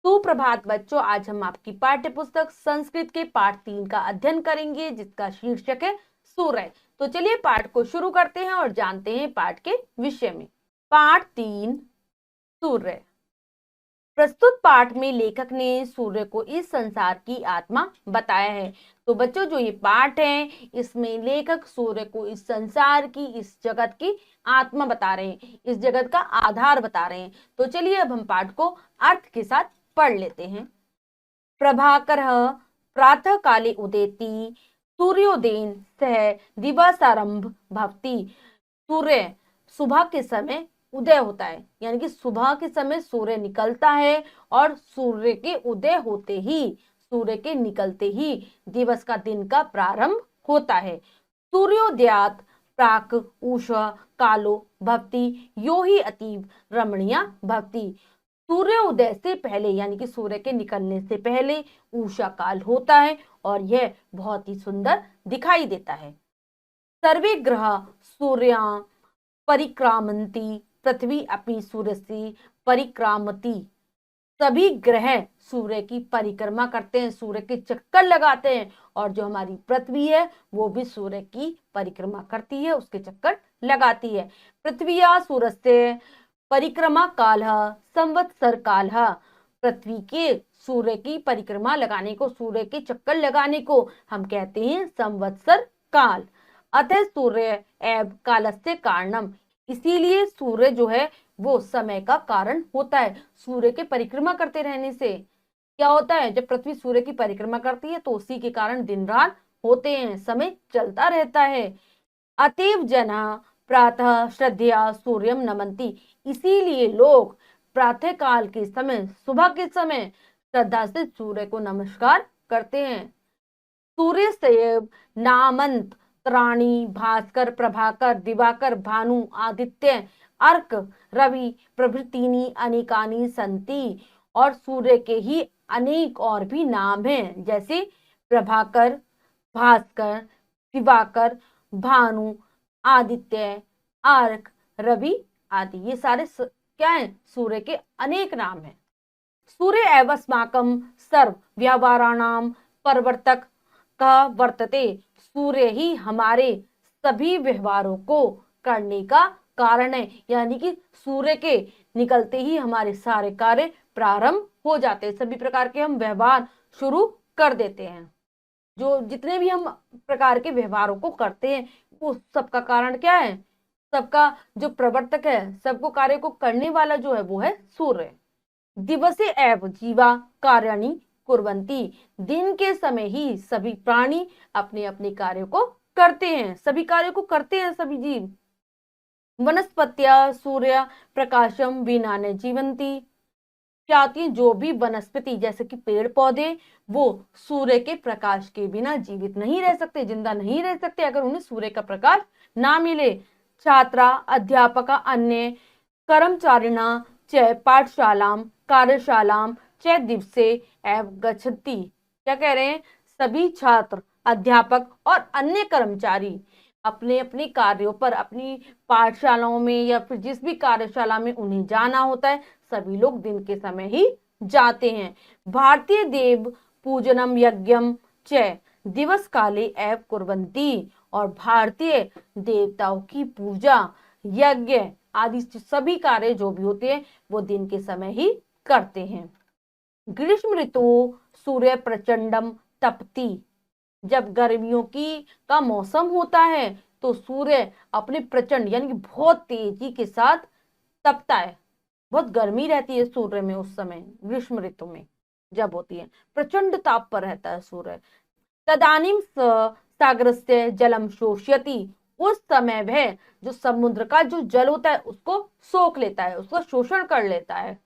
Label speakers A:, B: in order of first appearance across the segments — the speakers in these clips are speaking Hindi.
A: सुप्रभात बच्चों, आज हम आपकी पाठ्य पुस्तक संस्कृत के पाठ 3 का अध्ययन करेंगे, जिसका शीर्षक है सूर्य। तो चलिए पाठ को शुरू करते हैं और जानते हैं पाठ के विषय में। पाठ 3 सूर्य। प्रस्तुत पाठ में लेखक ने सूर्य को इस संसार की आत्मा बताया है। तो बच्चों, जो ये पाठ है इसमें लेखक सूर्य को इस संसार की, इस जगत की आत्मा बता रहे हैं, इस जगत का आधार बता रहे हैं। तो चलिए अब हम पाठ को अर्थ के साथ पढ़ लेते हैं। प्रभाकरः प्रातः काले उदेति सूर्योदयेन सह दिवसारंभ भवति। सूर्य सुबह के समय उदय होता है, यानी कि सुबह के समय सूर्य निकलता है और सूर्य के उदय होते ही, सूर्य के निकलते ही दिवस का, दिन का प्रारंभ होता है। सूर्योदयात् प्राक उषः कालो भवति यो हि अतीव रमणीय भवति। सूर्योदय से पहले, यानी कि सूर्य के निकलने से पहले उषा काल होता है और यह बहुत ही सुंदर दिखाई देता है। सर्वे ग्रह सूर्या परिक्रामन्ति पृथ्वी अपनी सूर्यस्य परिक्रामति। सभी ग्रह सूर्य की परिक्रमा करते हैं, सूर्य के चक्कर लगाते हैं, और जो हमारी पृथ्वी है वो भी सूर्य की परिक्रमा करती है, उसके चक्कर लगाती है। पृथ्वीया सूर्यस्य परिक्रमा कालः संवत्सर कालः। पृथ्वी के सूर्य की परिक्रमा लगाने को, सूर्य के चक्कर लगाने को हम कहते हैं संवत्सर काल। अतः सूर्य एव कालस्य कारणम। इसीलिए सूर्य जो है वो समय का कारण होता है। सूर्य के परिक्रमा करते रहने से क्या होता है, जब पृथ्वी सूर्य की परिक्रमा करती है तो उसी के कारण दिन रात होते हैं, समय चलता रहता है। अतएव जना प्रातः श्रद्धया सूर्यम नमन्ति। इसीलिए लोग प्रातः काल के समय, सुबह के समय श्रद्धा से सूर्य को नमस्कार करते हैं। सूर्य से नामंत त्राणी भास्कर प्रभाकर दिवाकर भानु आदित्य अर्क रवि प्रभृतिनी अनेकानी संति। और सूर्य के ही अनेक और भी नाम हैं, जैसे प्रभाकर, भास्कर, दिवाकर, भानु, आदित्य, अर्क, रवि आदि। ये सारे क्या हैं, सूर्य के अनेक नाम हैं। सूर्य एव अस्माकं सर्व व्यवहाराणां प्रवर्तक का वर्तते। सूर्य ही हमारे सभी व्यवहारों को करने का कारण है, यानी कि सूर्य के निकलते ही हमारे सारे कार्य प्रारंभ हो जाते हैं, सभी प्रकार के हम व्यवहार शुरू कर देते हैं। जो जितने भी हम प्रकार के व्यवहारों को करते हैं वो सबका कारण क्या है, सबका जो प्रवर्तक है, सबको कार्य को करने वाला जो है वो है सूर्य। दिवसे एव जीवा कार्याणि कुर्वन्ति। दिन के समय ही सभी प्राणी अपने अपने कार्यों को करते हैं, सभी कार्यों को करते हैं सभी जीव। वनस्पत्या सूर्य प्रकाशम विना न जीवंती। चाहती हैं जो भी वनस्पति, जैसे कि पेड़ पौधे, वो सूर्य के प्रकाश के बिना जीवित नहीं रह सकते, जिंदा नहीं रह सकते अगर उन्हें सूर्य का प्रकाश ना मिले। छात्रा अध्यापक अन्य कर्मचारिणा च पाठशालाम कार्यशालाम च दिवसे एव गच्छति। क्या कह रहे हैं, सभी छात्र, अध्यापक और अन्य कर्मचारी अपने अपने कार्यों पर, अपनी पाठशालाओं में या फिर जिस भी कार्यशाला में उन्हें जाना होता है, सभी लोग दिन के समय ही जाते हैं। भारतीय देव पूजनम यज्ञम च दिवस काले एव कुर्वन्ति। और भारतीय देवताओं की पूजा, यज्ञ आदि सभी कार्य जो भी होते हैं वो दिन के समय ही करते हैं। ग्रीष्म ऋतु सूर्य प्रचंडम तपति। जब गर्मियों की का मौसम होता है तो सूर्य अपने प्रचंड, यानी कि बहुत तेजी के साथ तपता है, बहुत गर्मी रहती है सूर्य में उस समय, ग्रीष्म ऋतु में जब होती है, प्रचंड ताप पर रहता है सूर्य। तदानीम सागरस्य जलम शोष्यति। उस समय वह जो समुद्र का जो जल होता है उसको सोख लेता है, उसका शोषण कर लेता है।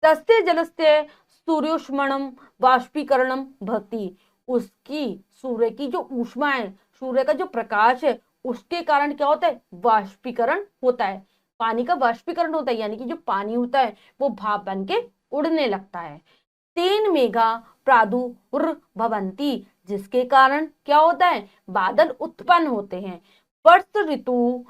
A: तस्य जलस्य सूर्योष्मणम वाष्पीकरणम भवति। उसकी, सूर्य की जो ऊष्मा है, सूर्य का जो प्रकाश है, उसके कारण क्या होता है, वाष्पीकरण होता है, पानी का वाष्पीकरण होता है, यानी कि जो पानी होता है वो भाप बन के उड़ने लगता है। तेन मेघा प्रादुर्भवन्ति। जिसके कारण क्या होता है, बादल उत्पन्न होते हैं। वर्ष ऋतु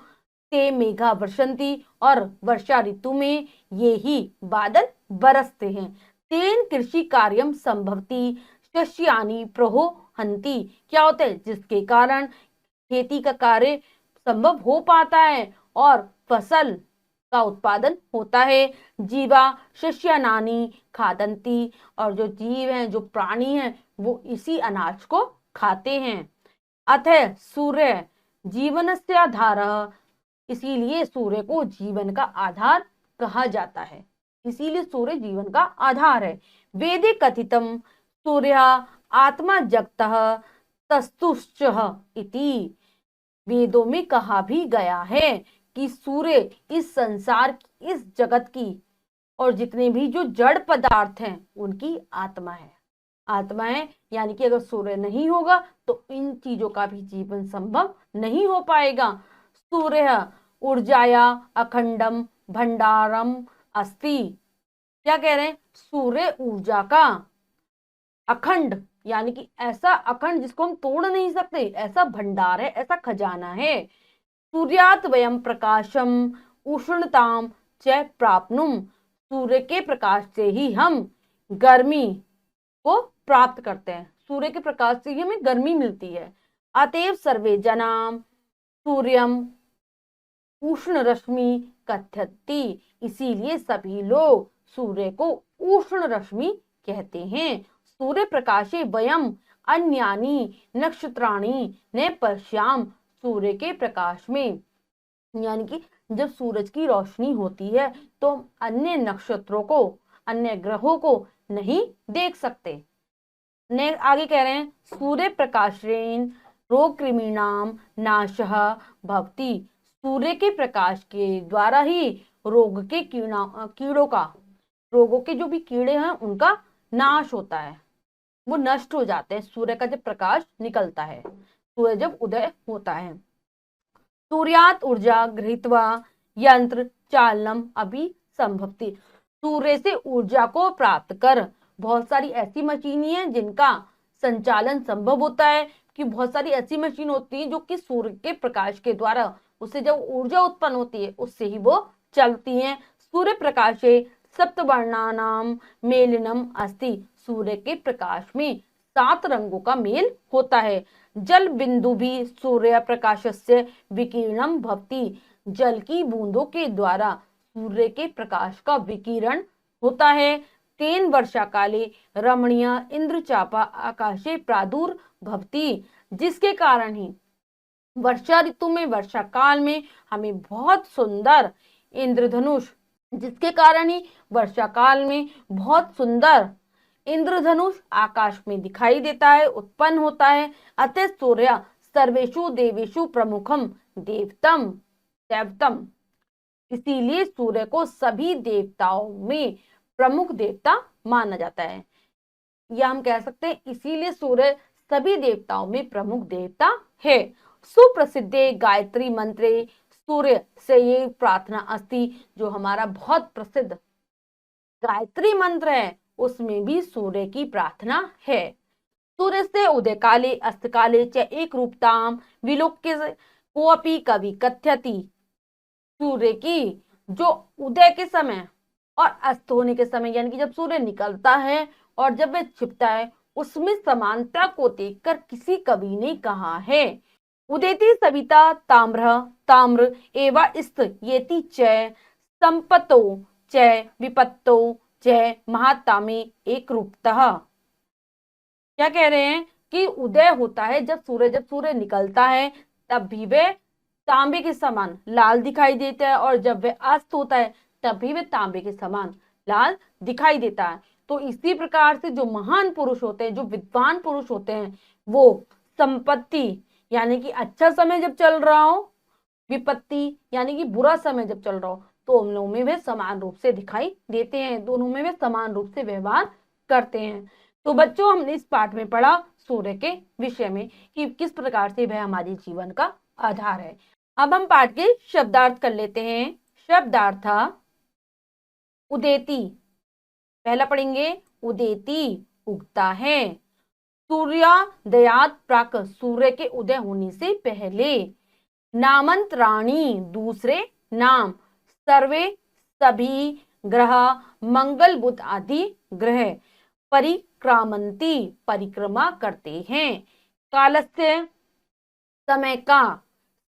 A: से मेघा वर्षंती। और वर्षा ऋतु में ये ही बादल बरसते हैं। तेन कृषि कार्यम संभवती शस्यानि प्रोहन्ति। क्या होता है? जिसके कारण खेती का कार्य संभव हो पाता है और फसल का उत्पादन होता है। जीवा शस्यानानि खादन्ति, और जो जीव हैं, जो प्राणी हैं, वो इसी अनाज को खाते हैं। अतः सूर्य जीवनस्य आधारः, इसीलिए सूर्य को जीवन का आधार कहा जाता है। इसीलिए सूर्य जीवन का आधार है। वेदे कथितम सूर्य आत्मा जगतः तस्तुश्च इति। वेदों में कहा भी गया है कि सूर्य इस संसार की, इस जगत की और जितने भी जो जड़ पदार्थ हैं उनकी आत्मा है। आत्मा है, यानी कि अगर सूर्य नहीं होगा तो इन चीजों का भी जीवन संभव नहीं हो पाएगा। सूर्य ऊर्जाया अखंडम भंडारम अस्ति। क्या कह रहे हैं? सूर्य ऊर्जा का अखंड, यानी कि ऐसा अखंड जिसको हम तोड़ नहीं सकते, ऐसा भंडार है, ऐसा खजाना है। सूर्यात वयम प्रकाशम उष्णताम च प्राप्नुम। सूर्य के प्रकाश से ही हम गर्मी को प्राप्त करते हैं। सूर्य के प्रकाश से ही हमें गर्मी मिलती है। अतएव सर्वे जनाम सूर्यम उष्ण रश्मि कथ्यति। इसीलिए सभी लोग सूर्य को उष्ण रश्मि कहते हैं। सूर्य प्रकाशे वयम अन्यानि नक्षत्राणि न पश्याम। सूर्य के प्रकाश में, यानी कि जब सूरज की रोशनी होती है तो हम अन्य नक्षत्रों को, अन्य ग्रहों को नहीं देख सकते। ने आगे कह रहे हैं सूर्य प्रकाशेन रोग कृमिणाम नाशः भवति। सूर्य के प्रकाश के द्वारा ही रोग के कीड़ों का, रोगों के जो भी कीड़े हैं उनका नाश होता है, वो नष्ट हो जाते हैं। सूर्य का जब प्रकाश निकलता है, सूर्य जब उदय होता है। सूर्यात ऊर्जा गृहीत्वा यंत्र चालनम अभी संभवती। सूर्य से ऊर्जा को प्राप्त कर बहुत सारी ऐसी मशीनें हैं जिनका संचालन संभव होता है। कि बहुत सारी ऐसी मशीन होती है जो कि सूर्य के प्रकाश के द्वारा, उससे जब ऊर्जा उत्पन्न होती है उससे ही वो चलती हैं। सूर्य प्रकाशे सप्तवर्णानाम मेलनम अस्ति। सूर्य के प्रकाश में 7 रंगों का मेल होता है। जल बिंदु भी सूर्य प्रकाशस्य विकिरणम भवति। जल की बूंदों के द्वारा सूर्य के प्रकाश का विकिरण होता है। तेन वर्षा काले रमणीय इंद्रचापा आकाशे प्रादुर्भवति। जिसके कारण ही वर्षा ऋतु में, वर्षा काल में हमें बहुत सुंदर इंद्रधनुष, जिसके कारण ही वर्षा काल में बहुत सुंदर इंद्रधनुष आकाश में दिखाई देता है, उत्पन्न होता है। अतः सूर्य सर्वेषु देवेषु प्रमुखम देवतम देवतम। इसीलिए सूर्य को सभी देवताओं में प्रमुख देवता माना जाता है, या हम कह सकते हैं इसीलिए सूर्य सभी देवताओं में प्रमुख देवता है। सुप्रसिद्धे गायत्री मंत्रे सूर्य से ये प्रार्थना अस्ति। जो हमारा बहुत प्रसिद्ध गायत्री मंत्र है उसमें भी सूर्य की प्रार्थना है। सूर्य से उदय काले अस्त काले च एक रूपताम विलोक्य कोपि कवि कथ्यति। सूर्य की जो उदय के समय और अस्त होने के समय, यानी कि जब सूर्य निकलता है और जब वह छिपता है, उसमें समानता को देखकर किसी कवि ने कहा है उदेति सविता ताम्र ताम्र एवा इस्त येति च संपतो च विपत्तो च महातामे एक रूपतः। क्या कह रहे हैं कि उदय होता है जब सूर्य निकलता है तब भी वह तांबे के समान लाल दिखाई देता है, और जब वह अस्त होता है तब भी वह तांबे के समान लाल दिखाई देता है। तो इसी प्रकार से जो महान पुरुष होते हैं, जो विद्वान पुरुष होते हैं, वो संपत्ति यानी कि अच्छा समय जब चल रहा हो, विपत्ति यानी कि बुरा समय जब चल रहा हो, तो उन लोगों में वे समान रूप से दिखाई देते हैं, दोनों में वे समान रूप से व्यवहार करते हैं। तो बच्चों, हमने इस पाठ में पढ़ा सूर्य के विषय में कि किस प्रकार से वह हमारे जीवन का आधार है। अब हम पाठ के शब्दार्थ कर लेते हैं। शब्दार्थ उदेति, पहला पढ़ेंगे उदेति उगता है। सूर्योदयात् प्राक, सूर्य के उदय होने से पहले। नामंत्राणी, दूसरे नाम। सर्वे सभी, ग्रह मंगल बुध आदि ग्रह परिक्रामंती परिक्रमा करते हैं। कालस्य समय का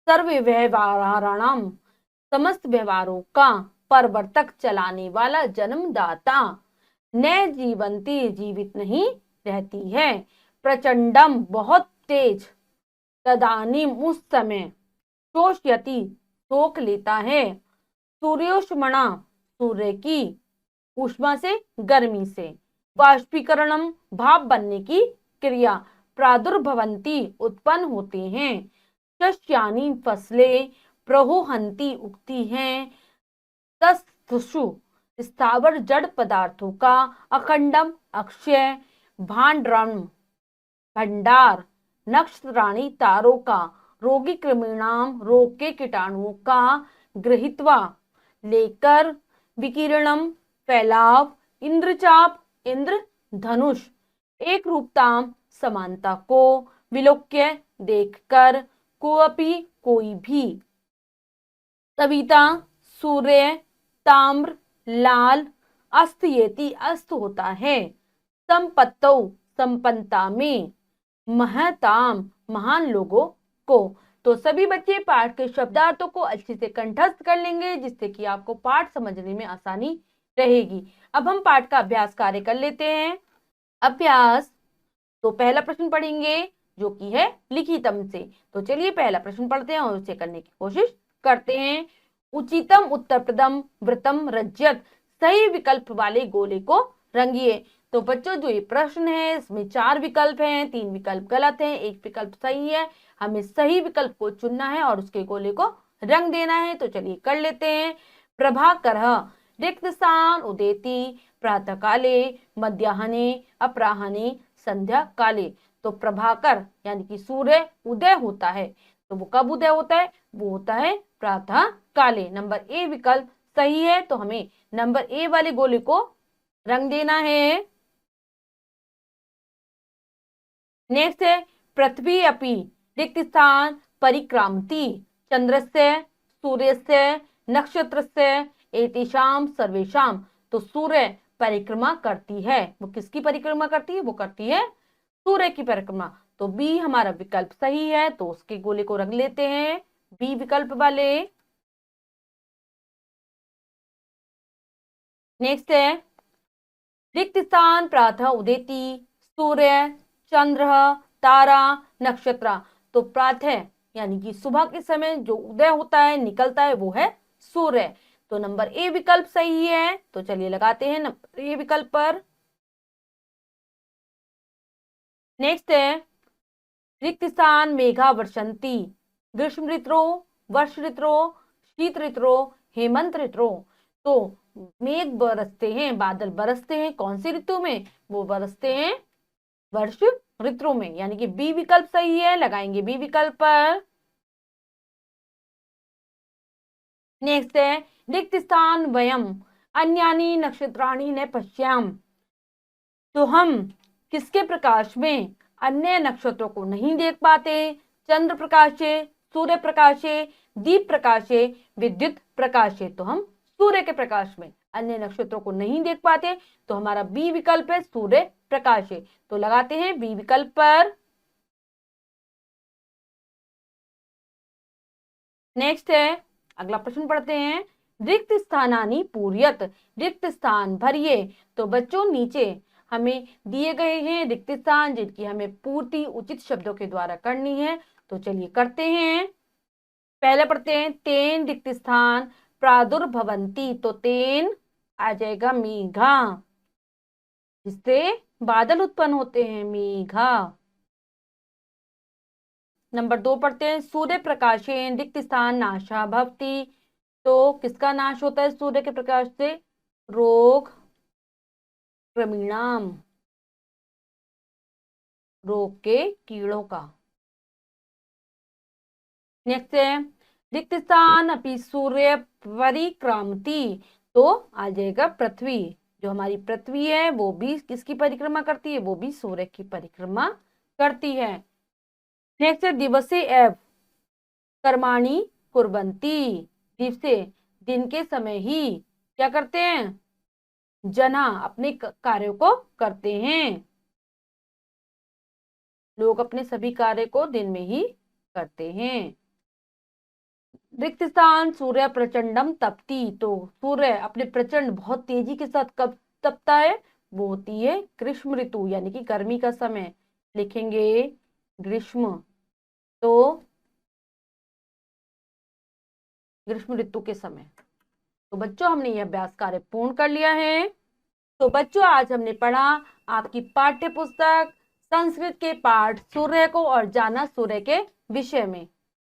A: सर्व व्यवहाराणाम समस्त व्यवहारों का प्रवर्तक चलाने वाला जन्मदाता। न जीवंती जीवित नहीं रहती है। प्रचंडम बहुत तेज। तदानीम उस समय शोषयति सोख लेता है। सूर्योष्मणा सूर्य की ऊष्मा से गर्मी से। बाष्पीकरणम भाप बनने की क्रिया। प्रादुर्भवंती उत्पन्न होते हैं। शस्यानि फसलें प्रहोहंती उगती हैं। तस्थुषु स्थावर जड़ पदार्थों का अखंडम अक्षय भांड्रम भंडार। नक्षत्राणि तारों का रोगी कृमिणाम रोग के कीटाणुओं का गृहीत्वा लेकर विकिरणम फैलाव। इंद्रचाप इंद्र धनुष एक रूपताम समानता को विलोक्य देखकर कोअपि कोई भी। सविता सूर्य ताम्र लाल अस्तयेति अस्त होता है। संपत्तौ संपन्नता में महताम महान लोगों को। तो सभी बच्चे पाठ के शब्दार्थों को अच्छे से कंठस्थ कर लेंगे जिससे कि आपको पाठ समझने में आसानी रहेगी। अब हम पाठ का अभ्यास कार्य कर लेते हैं। अभ्यास तो पहला प्रश्न पढ़ेंगे जो कि है लिखितम से। तो चलिए पहला प्रश्न पढ़ते हैं और उसे करने की कोशिश करते हैं। उचितम उत्तरप्रदम वृतम रज्यत सही विकल्प वाले गोले को रंगिए। तो बच्चों जो ये प्रश्न है इसमें 4 विकल्प हैं, 3 विकल्प गलत हैं, 1 विकल्प सही है। हमें सही विकल्प को चुनना है और उसके गोले को रंग देना है। तो चलिए कर लेते हैं। प्रभाकरः रिक्त स्थान उदेति प्रातः काले मध्याह्ने अपराह्ने संध्या काले। तो प्रभाकर यानी कि सूर्य उदय होता है। तो वो कब उदय होता है? वो होता है प्रातः काले। नंबर ए विकल्प सही है। तो हमें नंबर ए वाले गोले को रंग देना है। नेक्स्ट है पृथ्वी अपि रिक्त स्थान परिक्रामति चंद्रस्य सूर्यस्य नक्षत्रस्य एतेषां सर्वेषां। तो सूर्य परिक्रमा करती है। वो किसकी परिक्रमा करती है? वो करती है सूर्य की परिक्रमा। तो बी हमारा विकल्प सही है। तो उसके गोले को रंग लेते हैं बी विकल्प वाले। नेक्स्ट है रिक्त स्थान प्रातः उदेति सूर्य चंद्र तारा नक्षत्र। तो प्रातः यानी कि सुबह के समय जो उदय होता है निकलता है वो है सूर्य। तो नंबर ए विकल्प सही है। तो चलिए लगाते हैं नंबर ए विकल्प पर। नेक्स्ट है रिक्त स्थान मेघा वर्षंती ग्रीष्म ऋतु वर्ष ऋतु शीत ऋतु हेमंत ऋतु। तो मेघ बरसते हैं बादल बरसते हैं कौन सी ऋतु में? वो बरसते हैं वर्ष ऋतु में। यानी कि बी विकल्प सही है। लगाएंगे बी विकल्प पर। नेक्स्ट है रिक्त स्थान वयम अन्यानी नक्षत्राणि न पश्याम। तो हम किसके प्रकाश में अन्य नक्षत्रों को नहीं देख पाते? चंद्र प्रकाशे सूर्य प्रकाशे दीप प्रकाशे विद्युत प्रकाशे। तो हम सूर्य के प्रकाश में अन्य नक्षत्रों को नहीं देख पाते। तो हमारा बी विकल्प है सूर्य प्रकाशे। तो लगाते हैं बी विकल्प पर। नेक्स्ट है अगला प्रश्न पढ़ते हैं। रिक्त स्थानानि पूर्यत रिक्त स्थान भरिए। तो बच्चों नीचे हमें दिए गए हैं रिक्त स्थान जिनकी हमें पूर्ति उचित शब्दों के द्वारा करनी है। तो चलिए करते हैं। पहले पढ़ते हैं तेन रिक्त स्थान प्रादुर्भवंती। तो तेन आ जाएगा मेघा जिससे बादल उत्पन्न होते हैं मेघा। नंबर 2 पढ़ते हैं सूर्य प्रकाशेन रिक्त स्थान नाशा भवति। तो किसका नाश होता है सूर्य के प्रकाश से? रोग कृमिणाम रोग के कीड़ों का। नेक्स्ट है रिक्त स्थान अपि सूर्य परिक्रामति। तो आ जाएगा पृथ्वी। जो हमारी पृथ्वी है वो भी किसकी परिक्रमा करती है? वो भी सूर्य की परिक्रमा करती है। नेक्स्ट है दिवसे एव कर्माणि कुर्वन्ति। दिवसे दिन के समय ही क्या करते हैं? जनाः अपने कार्यों को करते हैं। लोग अपने सभी कार्य को दिन में ही करते हैं। रिक्त स्थान सूर्य प्रचंडम तपती, तो सूर्य अपने प्रचंड बहुत तेजी के साथ कब तपता है? वो होती है ग्रीष्म ऋतु यानी कि गर्मी का समय। लिखेंगे ग्रीष्म, तो ग्रीष्म ऋतु के समय। तो बच्चों हमने यह अभ्यास कार्य पूर्ण कर लिया है। तो बच्चों आज हमने पढ़ा आपकी पाठ्य पुस्तक संस्कृत के पाठ सूर्य को और जाना सूर्य के विषय में।